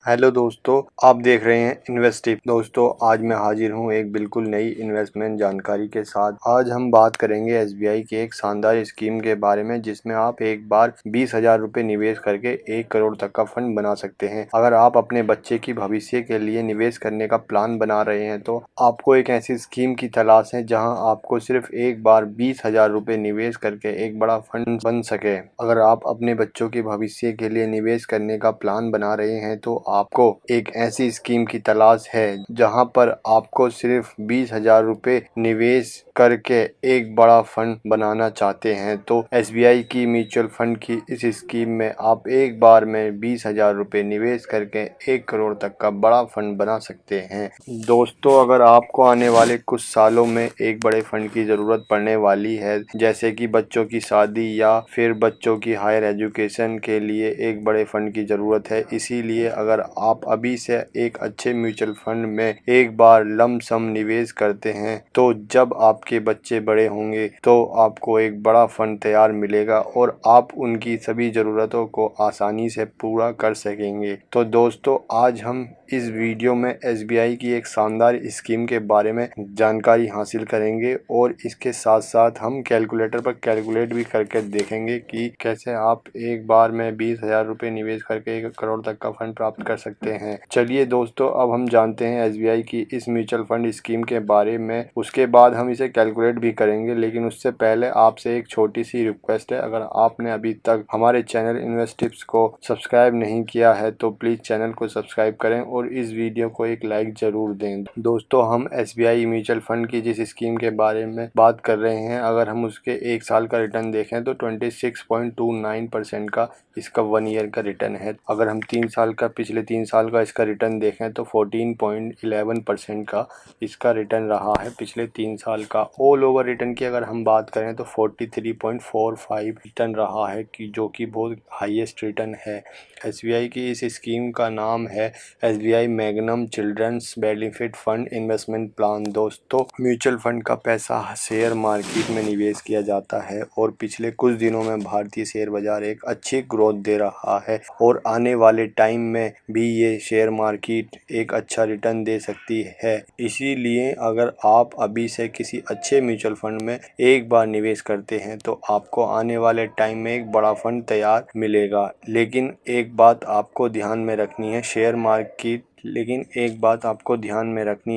Hello दोस्तों, आप देख रहे हैं इन्वेस्टिव। दोस्तों, आज मैं हाजिर हूं एक बिल्कुल नई इन्वेस्टमेंट जानकारी के साथ। आज हम बात करेंगे एसबीआई की एक शानदार स्कीम के बारे में जिसमें आप एक बार 20,000 रुपये निवेश करके 1 करोड़ तक का फंड बना सकते हैं। अगर आप अपने बच्चे की भविष्य के लिए निवेश करने का प्लान बना रहे हैं तो आपको एक ऐसी स्कीम की तलाश है जहाँ आपको सिर्फ एक बार 20,000 रुपये निवेश करके एक बड़ा फंड बन सके। अगर आप अपने बच्चों के भविष्य के लिए निवेश करने का प्लान बना रहे हैं तो आपको एक ऐसी स्कीम की तलाश है जहां पर आपको सिर्फ 20,000 रुपये निवेश करके एक बड़ा फंड बनाना चाहते हैं तो एसबीआई की म्यूचुअल फंड की इस स्कीम में आप एक बार में 20,000 रुपये निवेश करके 1 करोड़ तक का बड़ा फंड बना सकते हैं। दोस्तों, अगर आपको आने वाले कुछ सालों में एक बड़े फंड की ज़रूरत पड़ने वाली है, जैसे कि बच्चों की शादी या फिर बच्चों की हायर एजुकेशन के लिए एक बड़े फंड की ज़रूरत है, इसीलिए अगर आप अभी से एक अच्छे म्यूचुअल फंड में एक बार लमसम निवेश करते हैं तो जब आपके बच्चे बड़े होंगे तो आपको एक बड़ा फंड तैयार मिलेगा और आप उनकी सभी ज़रूरतों को आसानी से पूरा कर सकेंगे। तो दोस्तों, आज हम इस वीडियो में एसबीआई की एक शानदार स्कीम के बारे में जानकारी हासिल करेंगे और इसके साथ साथ हम कैलकुलेटर पर कैलकुलेट भी करके देखेंगे कि कैसे आप एक बार में 20,000 रुपये निवेश करके 1 करोड़ तक का फंड प्राप्त कर सकते हैं। चलिए दोस्तों, अब हम जानते हैं एसबीआई की इस म्यूचुअल फंड स्कीम के बारे में। उसके बाद हम इसे कैलकुलेट भी करेंगे, लेकिन उससे पहले आपसे एक छोटी सी रिक्वेस्ट है। अगर आपने अभी तक हमारे चैनल इन्वेस्टिव्स को सब्सक्राइब नहीं किया है तो प्लीज़ चैनल को सब्सक्राइब करें और इस वीडियो को एक लाइक ज़रूर दें। दोस्तों, हम एसबीआई म्यूचुअल फंड की जिस स्कीम के बारे में बात कर रहे हैं, अगर हम उसके 1 साल का रिटर्न देखें तो 26.29% का इसका 1 ईयर का रिटर्न है। अगर हम 3 साल का पिछले 3 साल का इसका रिटर्न देखें तो 14.11% का इसका रिटर्न रहा है पिछले 3 साल का। ऑल ओवर रिटर्न की अगर हम बात करें तो 43.45 रिटर्न रहा है कि जो कि बहुत हाईएस्ट रिटर्न है। एसबीआई की इस स्कीम का नाम है SBI Magnum children's benefit fund investment plan. दोस्तों, म्यूचुअल फंड का पैसा शेयर मार्केट में निवेश किया जाता है और पिछले कुछ दिनों में भारतीय शेयर बाजार एक अच्छी ग्रोथ दे रहा है और आने वाले टाइम में भी ये शेयर मार्केट एक अच्छा रिटर्न दे सकती है। इसीलिए अगर आप अभी से किसी अच्छे म्यूचुअल फंड में एक बार निवेश करते हैं तो आपको आने वाले टाइम में एक बड़ा फंड तैयार मिलेगा। लेकिन एक बात आपको ध्यान में रखनी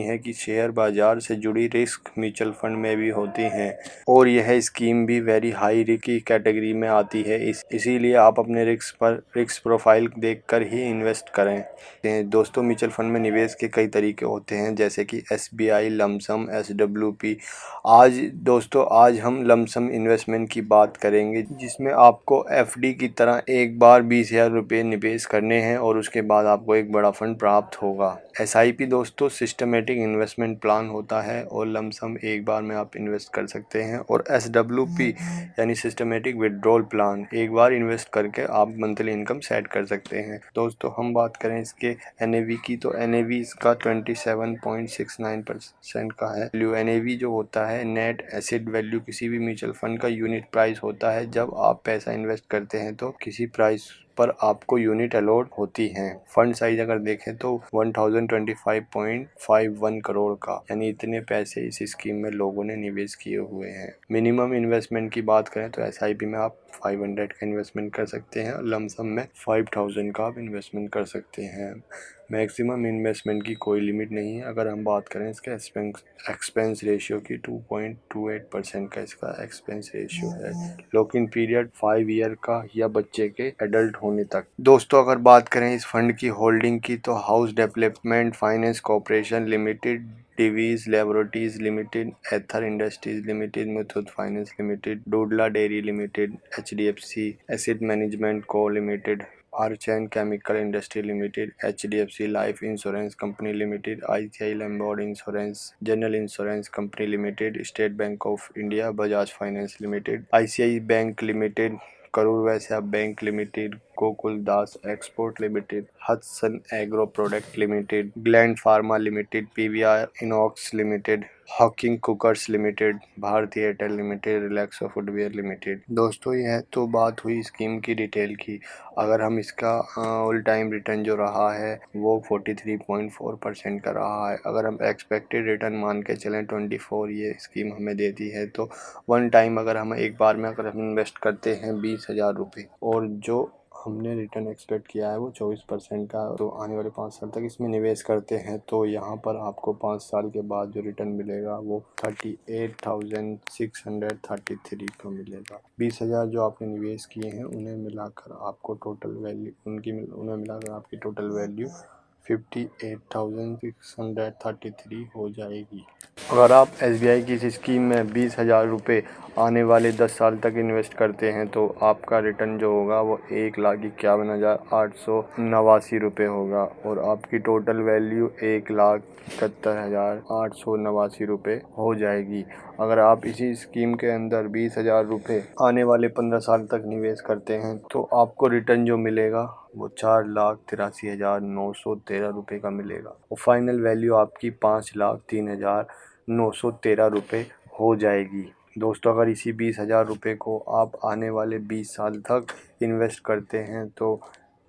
है, कि शेयर बाजार से जुड़ी रिस्क म्यूचुअल फंड में भी होती हैं और यह स्कीम भी वेरी हाई रिस्क की कैटेगरी में आती है। इसीलिए आप अपने रिस्क प्रोफाइल देखकर ही इन्वेस्ट करें। दोस्तों, म्यूचुअल फंड में निवेश के कई तरीके होते हैं, जैसे कि एसबीआई लमसम, एसडब्ल्यूपी। आज हम लमसम इन्वेस्टमेंट की बात करेंगे जिसमें आपको एफडी की तरह एक बार 20,000 रुपये निवेश करने हैं और उसके बाद आपको एक बड़ा फंड प्राप्त होगा। एसआईपी दोस्तों सिस्टमेटिक इन्वेस्टमेंट प्लान होता है और लमसम एक बार में आप इन्वेस्ट कर सकते हैं। और एसडब्ल्यूपी यानी सिस्टमेटिक विड्रॉल प्लान, एक बार इन्वेस्ट करके आप मंथली इनकम सेट कर सकते हैं। दोस्तों, हम बात करें इसके एनएवी की तो एनएवी इसका 27.69% का है। एनएवी जो होता है नेट एसेट वैल्यू किसी भी म्यूचुअल फंड का यूनिट प्राइस होता है। जब आप पैसा इन्वेस्ट करते हैं तो किसी प्राइस पर आपको यूनिट अलॉट होती हैं। फंड साइज अगर देखें तो 1025.51 करोड़ का, यानी इतने पैसे इस स्कीम में लोगों ने निवेश किए हुए हैं। मिनिमम इन्वेस्टमेंट की बात करें तो एसआईपी में आप 500 का इन्वेस्टमेंट कर सकते हैं और लमसम में 5,000 का आप इन्वेस्टमेंट कर सकते हैं। मैक्सिमम इन्वेस्टमेंट की कोई लिमिट नहीं है। अगर हम बात करें इसके एक्सपेंस रेशियो की, 2.28% का इसका एक्सपेंस रेशियो है। लॉक इन पीरियड 5 ईयर का या बच्चे के एडल्ट होने तक। दोस्तों, अगर बात करें इस फंड की होल्डिंग की तो house development finance corporation limited, Divi's laboratories limited, Aether industries limited, Muthoot finance limited, Dodla dairy limited, HDFC asset management co limited, Archean chemical industry limited, HDFC life insurance company limited, ICI Lombard insurance, general insurance company limited, State Bank of India, Bajaj finance limited, ICI bank limited, Karur Vysya bank limited, Gokul Das export limited, Hudson agro product limited, Gland pharma limited, PVR Inox limited, Hawking cookers limited, Bharti Airtel limited, Relaxo footwear limited. दोस्तों यह तो बात हुई scheme की detail की। अगर हम इसका ऑल टाइम रिटर्न जो रहा है वो 43.4% का रहा है। अगर हम एक्सपेक्टेड रिटर्न मान के चलें 24 ये स्कीम हमें देती है, तो वन टाइम अगर हम एक बार में अगर हम इन्वेस्ट करते हैं 20,000 रुपये और जो हमने रिटर्न एक्सपेक्ट किया है वो 24% का, तो आने वाले 5 साल तक इसमें निवेश करते हैं तो यहाँ पर आपको 5 साल के बाद जो रिटर्न मिलेगा वो 38,633 का मिलेगा। 20,000 जो आपने निवेश किए हैं उन्हें मिलाकर आपको टोटल वैल्यू उन्हें मिलाकर आपकी टोटल वैल्यू 58,633 हो जाएगी। अगर आप SBI की इस स्कीम में 20,000 रुपये आने वाले 10 साल तक इन्वेस्ट करते हैं तो आपका रिटर्न जो होगा वो 1,51,889 रुपये होगा और आपकी टोटल वैल्यू 1,71,889 रुपये हो जाएगी। अगर आप इसी स्कीम के अंदर 20,000 रुपये आने वाले 15 साल तक निवेश करते हैं तो आपको रिटर्न जो मिलेगा वो 4,83,913 रुपये का मिलेगा और फाइनल वैल्यू आपकी 5,03,913 रुपये हो जाएगी। दोस्तों अगर इसी 20,000 रुपये को आप आने वाले 20 साल तक इन्वेस्ट करते हैं तो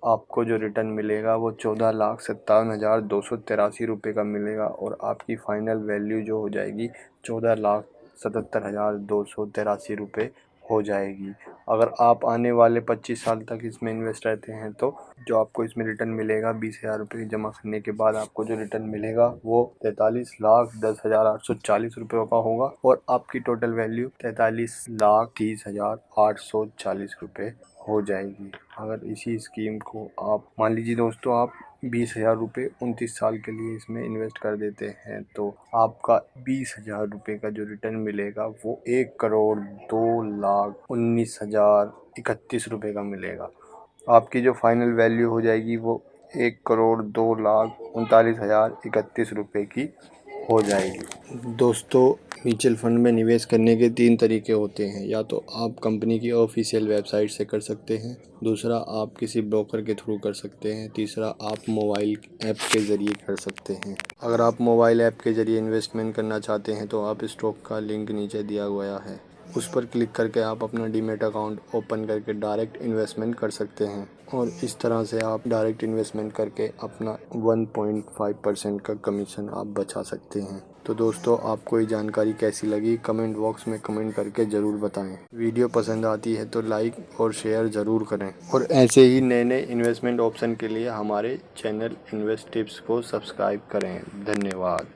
आपको जो रिटर्न मिलेगा वो 14,57,283 रुपये का मिलेगा और आपकी फ़ाइनल वैल्यू जो हो जाएगी 14,77,283 रुपये हो जाएगी। अगर आप आने वाले 25 साल तक इसमें इन्वेस्ट रहते हैं तो जो आपको इसमें रिटर्न मिलेगा 20,000 रुपये जमा करने के बाद आपको जो रिटर्न मिलेगा वो 43,10,840 रुपये का होगा और आपकी टोटल वैल्यू 43,30,840 रुपये हो जाएगी। अगर इसी स्कीम को आप मान लीजिए दोस्तों आप 20,000 रुपये 29 साल के लिए इसमें इन्वेस्ट कर देते हैं तो आपका 20,000 रुपये का जो रिटर्न मिलेगा वो 1,02,19,031 रुपये का मिलेगा। आपकी जो फाइनल वैल्यू हो जाएगी वो 1,02,39,031 रुपये की हो जाएगी। दोस्तों म्यूचुअल फंड में निवेश करने के 3 तरीके होते हैं। या तो आप कंपनी की ऑफिशियल वेबसाइट से कर सकते हैं, दूसरा आप किसी ब्रोकर के थ्रू कर सकते हैं, तीसरा आप मोबाइल ऐप के ज़रिए कर सकते हैं। अगर आप मोबाइल ऐप के ज़रिए इन्वेस्टमेंट करना चाहते हैं तो आप स्टॉक का लिंक नीचे दिया गया है, उस पर क्लिक करके आप अपना डीमैट अकाउंट ओपन करके डायरेक्ट इन्वेस्टमेंट कर सकते हैं और इस तरह से आप डायरेक्ट इन्वेस्टमेंट करके अपना 1.5% का कमीशन आप बचा सकते हैं। तो दोस्तों आपको ये जानकारी कैसी लगी कमेंट बॉक्स में कमेंट करके ज़रूर बताएं। वीडियो पसंद आती है तो लाइक और शेयर ज़रूर करें और ऐसे ही नए नए इन्वेस्टमेंट ऑप्शन के लिए हमारे चैनल इन्वेस्ट टिप्स को सब्सक्राइब करें। धन्यवाद।